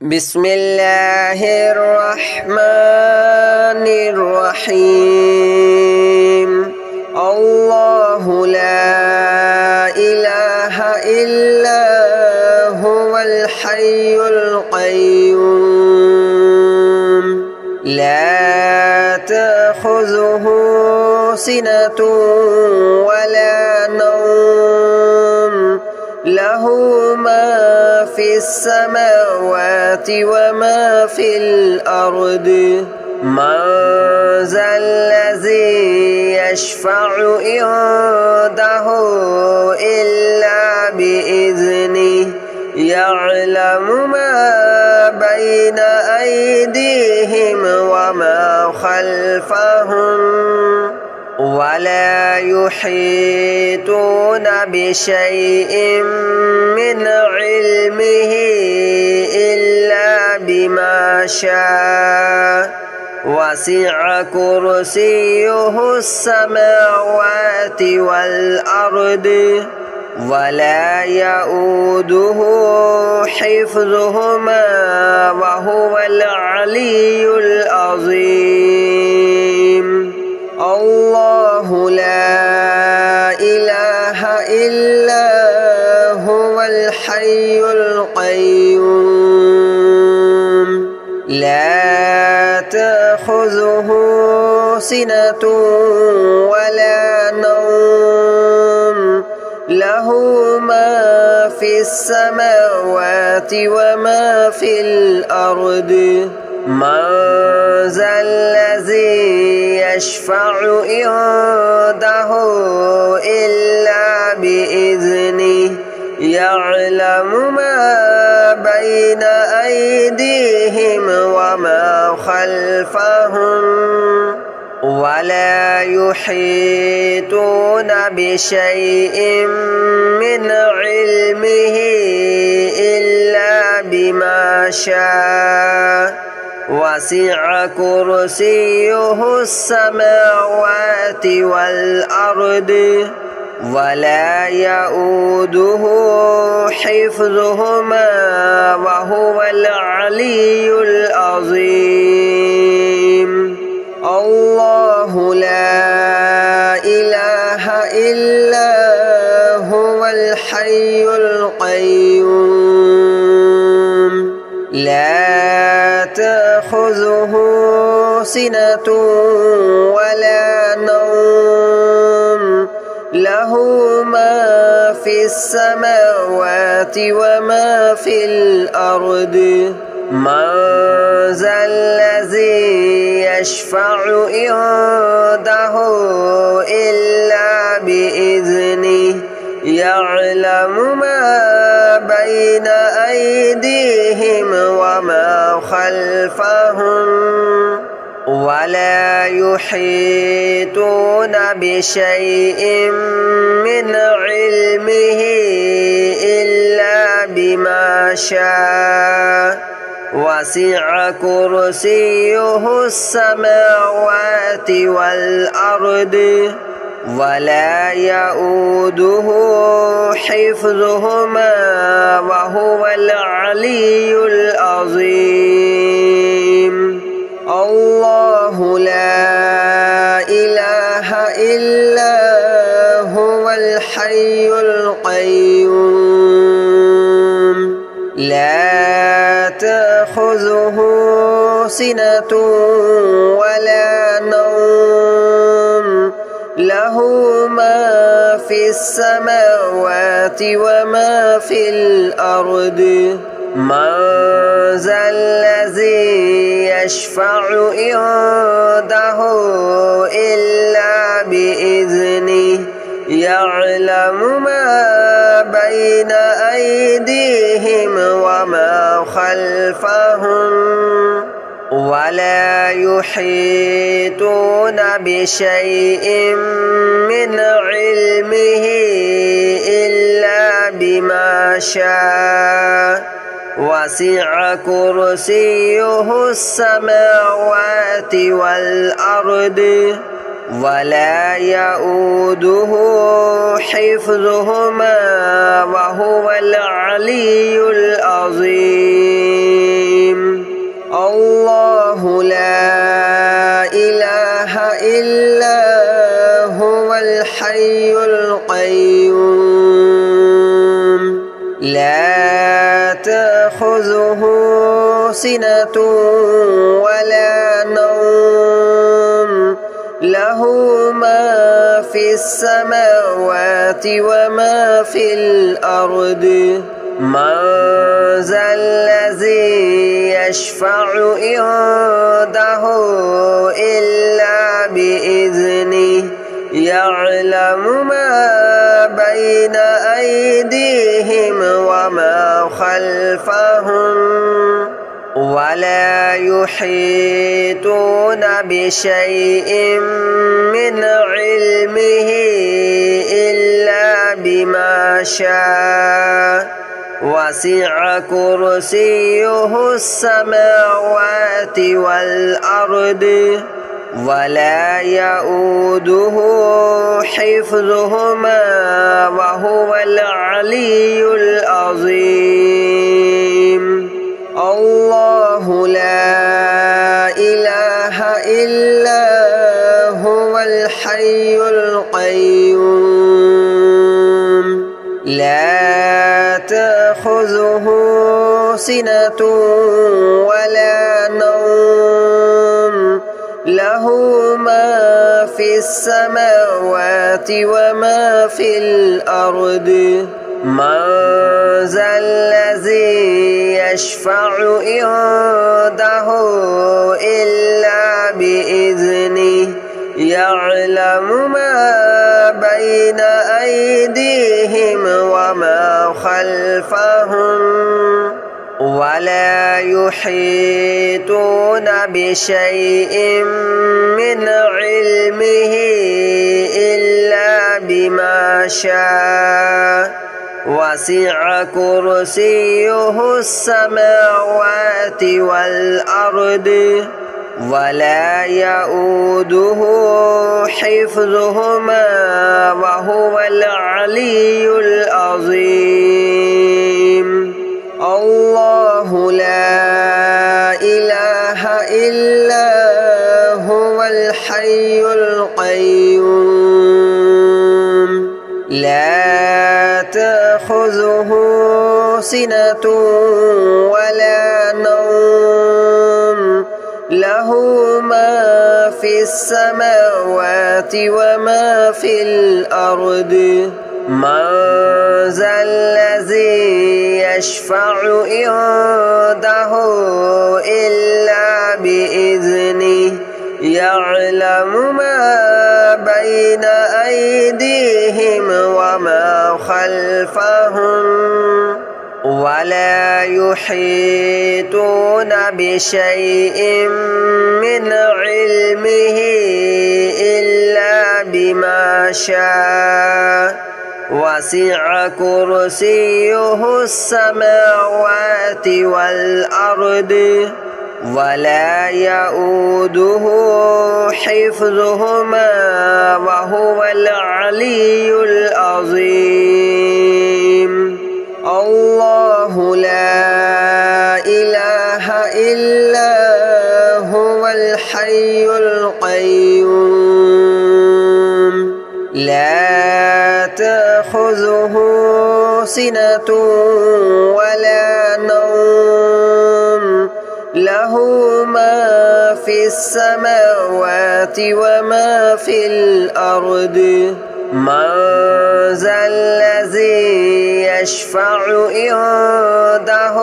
بسم الله الرحمن الرحيم الله لا إله إلا هو الحي القيوم لا تأخذه سنة ولا نوم له ما في السماوات وما في الأرض من ذا الذي يشفع عنده إلا بإذنه يعلم ما بين أيديهم وما خلفهم ولا يحيطون بشيء من علمه إلا بما شاء وسع كرسيه السماوات والأرض ولا يؤوده حفظهما وهو العلي العظيم الله لا إله إلا هو الحي القيوم لا تأخذه سنة ولا نوم له ما في السماوات وما في الأرض من ذا الذي يشفع عنده إلا بإذنه يعلم ما بين أيديهم وما خلفهم ولا يحيطون بشيء من علمه إلا بما شاء وسع كرسيه السماوات والأرض ولا يؤوده حفظهما وهو العلي العظيم الله لا إله إلا هو الحي القيوم لا تأخذه سنة ولا نوم له ما في السماوات وما في الأرض من ذا الذي يشفع عنده إلا بإذنه يعلم ما بين أيديهم وما خلفهم ولا يحيطون بشيء من علمه إلا بما شاء وسع كرسيه السماوات والأرض ولا يؤوده حفظهما وهو العلي العظيم الله لا إله إلا هو الحي القيوم لا تأخذه سنة ولا نوم له ما في السماوات وما في الأرض من ذا الذي يشفع عنده إلا بإذنه يعلم ما بين أيديهم وما خلفهم ولا يحيطون بشيء من علمه إلا بما شاء وسع كرسيه السماوات والأرض ولا يؤوده حفظهما وهو العلي العظيم. تأخذه سنة ولا نوم له ما في السماوات وما في الأرض من ذا الذي يشفع عنده إلا بإذنه يعلم ما بين أيديهم وما خلفهم ولا يحيطون بشيء من علمه إلا بما شاء وسع كرسيه السماوات والأرض ولا يؤوده حفظهما وهو العلي العظيم الله لا إله إلا هو الحي القيوم لا تأخذه سنة ولا نوم له ما في السماوات وما في الأرض من ذا الذي يشفع عنده إلا بإذنه يعلم ما بين أيديهم وما خلفهم ولا يحيطون بشيء من علمه إلا بما شاء وسع كرسيه السماوات والأرض ولا يؤوده حفظهما وهو العلي العظيم الله لا إله إلا هو الحي القيوم لا تأخذه سنة ولا نوم له ما في السماوات وما في الأرض من ذا الذي يشفع عنده إلا بإذنه يعلم ما بين أيديهم وما خلفهم ولا يحيطون بشيء من علمه إلا بما شاء وسع كرسيه السماوات والأرض ولا يؤوده حفظهما وهو العلي العظيم الله لا إله إلا هو الحي القيوم لا تأخذه سنة ولا نوم له ما في السماوات وما في الأرض من ذا الذي يشفع عنده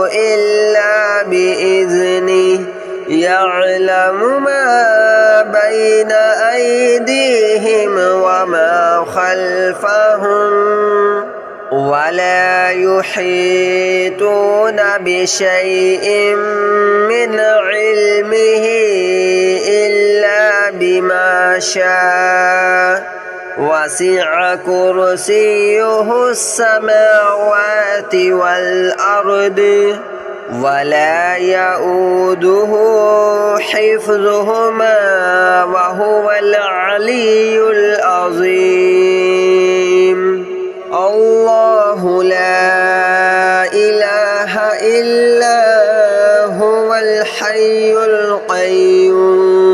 إلا بإذنه يعلم ما بين أيديهم وما خلفهم ولا يحيطون بشيء من علمه إلا بما شاء وسع كرسيه السماوات والأرض ولا يؤوده حفظهما وهو العلي العظيم الله لا إله إلا هو الحي القيوم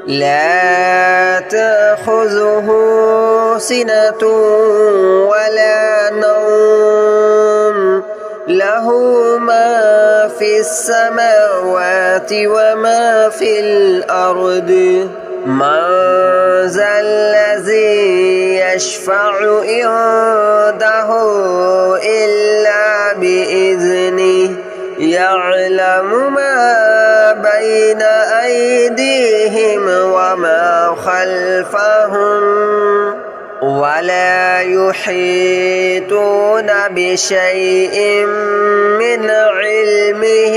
لا تأخذه سنة ولا نوم له له ما في السماوات وما في الأرض من ذا الذي يشفع عنده إلا بإذنه يعلم ما بين أيديهم وما خلفهم ولا يحيطون بشيء من علمه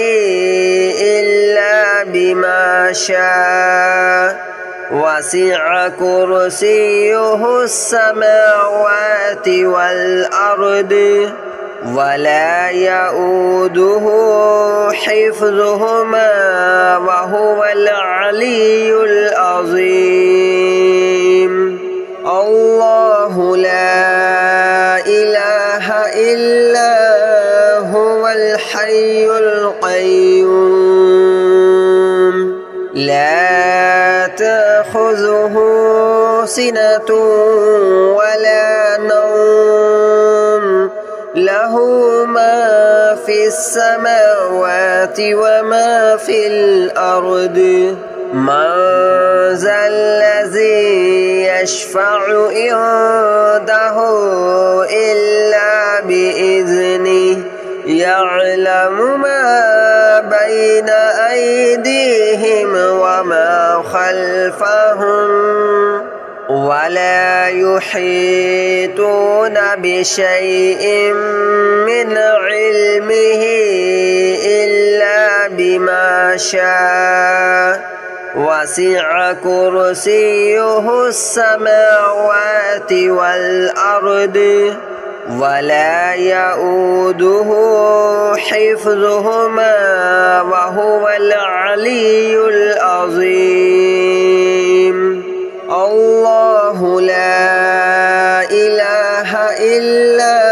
إلا بما شاء وسع كرسيه السماوات والأرض ولا يؤوده حفظهما وهو العلي العظيم الله لا إله إلا هو الحي القيوم لا تأخذه سنة ولا نوم له ما في السماوات وما في الأرض من ذا الذي يشفع عنده إلا بإذنه يعلم ما بين أيديهم وما خلفهم ولا يحيطون بشيء من علمه إلا بما شاء وسع كرسيه السماوات والأرض ولا يؤوده حفظهما وهو العلي العظيم الله لا إله إلا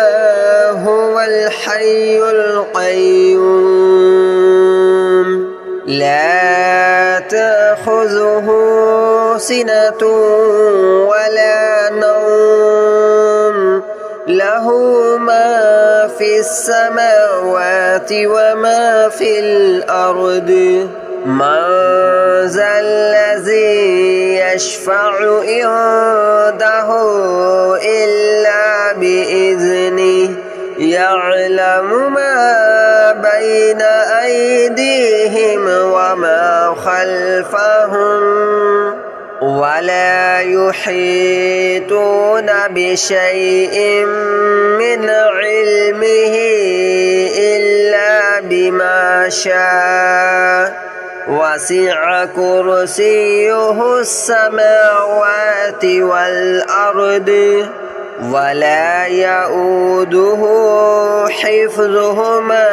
هو الحي القيوم لا تأخذه سنة ولا نوم له ما في السماوات وما في الأرض من ذا الذي يشفع عنده إلا بإذنه يعلم ما بين أيديهم وما خلفهم ولا يحيطون بشيء من علمه إلا بما شاء وسع كرسيه السماوات والأرض ولا يؤوده حفظهما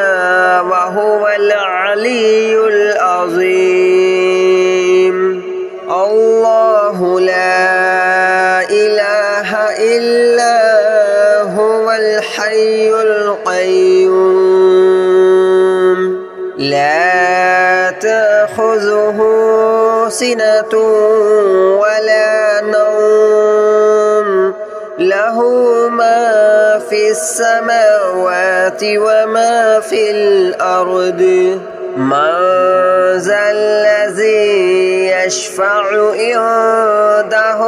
وهو العلي العظيم الله لا إله إلا هو الحي القيوم لا تأخذه سنة ولا نوم له ما في السماوات وما في الأرض من ذا الذي يشفع عنده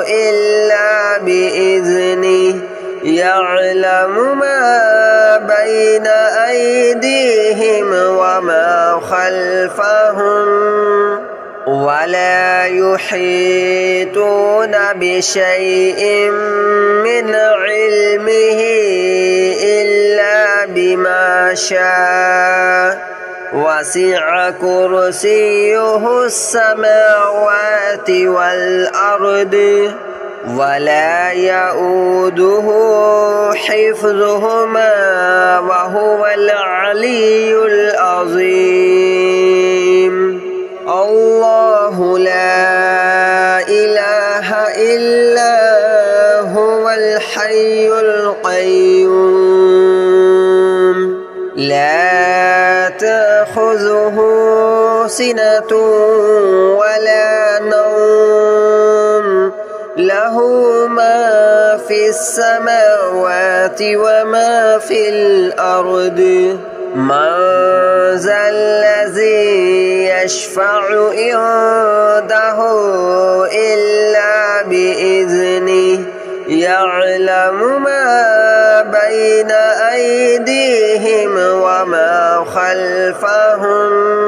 إلا بإذنه يعلم ما بين أيديهم وما خلفهم ولا يحيطون بشيء من علمه إلا بما شاء وسع كرسيه السماوات والأرض ولا يؤوده حفظهما وهو العلي العظيم الله لا إله إلا هو الحي القيوم لا تأخذه سنة ولا نوم له له ما في السماوات وما في الأرض من ذا الذي يشفع عنده إلا بإذنه يعلم ما بين أيديهم وما خلفهم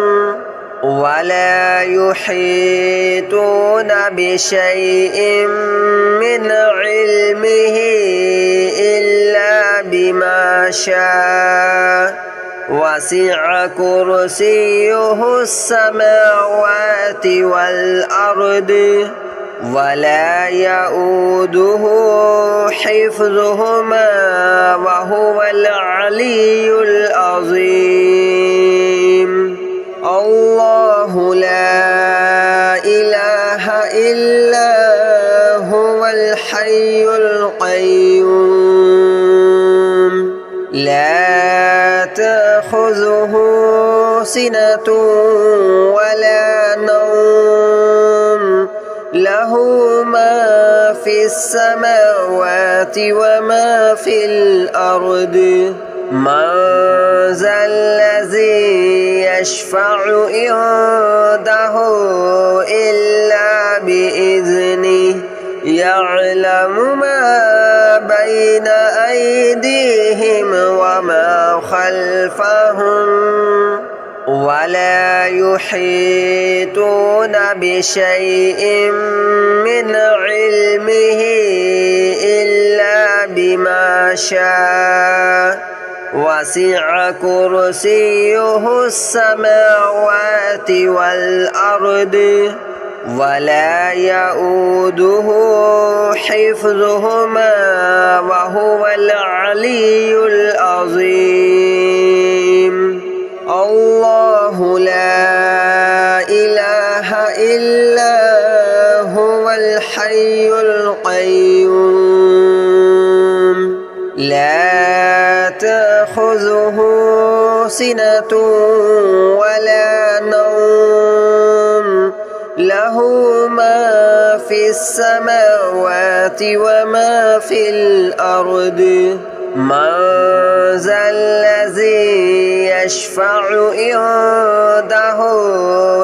ولا يحيطون بشيء من علمه إلا بما شاء وسع كرسيه السماوات والأرض ولا يؤوده حفظهما وهو العلي العظيم الله لا إله إلا هو الحي القيوم لا تأخذه سنة ولا نوم له ما في السماوات وما في الأرض من ذا الذي يشفع عنده إلا بإذنه يعلم ما بين أيديهم وما خلفهم ولا يحيطون بشيء من علمه إلا بما شاء وسع كرسيه السماوات والأرض ولا يؤوده حفظهما وهو العلي العظيم الله لا إله إلا هو الحي القيوم لا تأخذه سنة ولا نوم له ما في السماوات وما في الأرض من ذا الذي يشفع عنده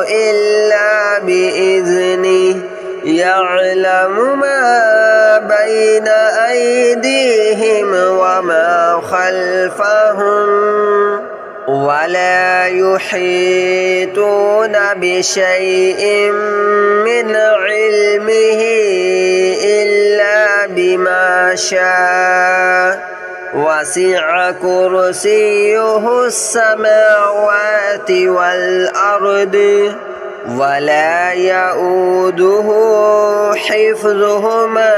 إلا بإذنه يعلم ما بين أيديهم وما خلفهم ولا يحيطون بشيء من علمه إلا بما شاء وسع كرسيه السماوات والأرض ولا يؤوده حفظهما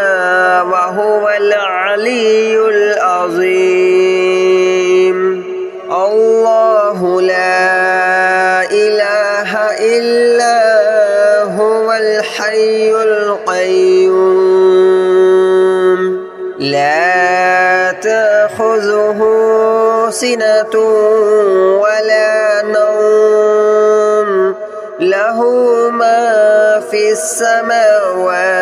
وهو العلي العظيم الله لا إله إلا هو الحي القيوم لا تأخذه سنة ولا نوم له ما في السماوات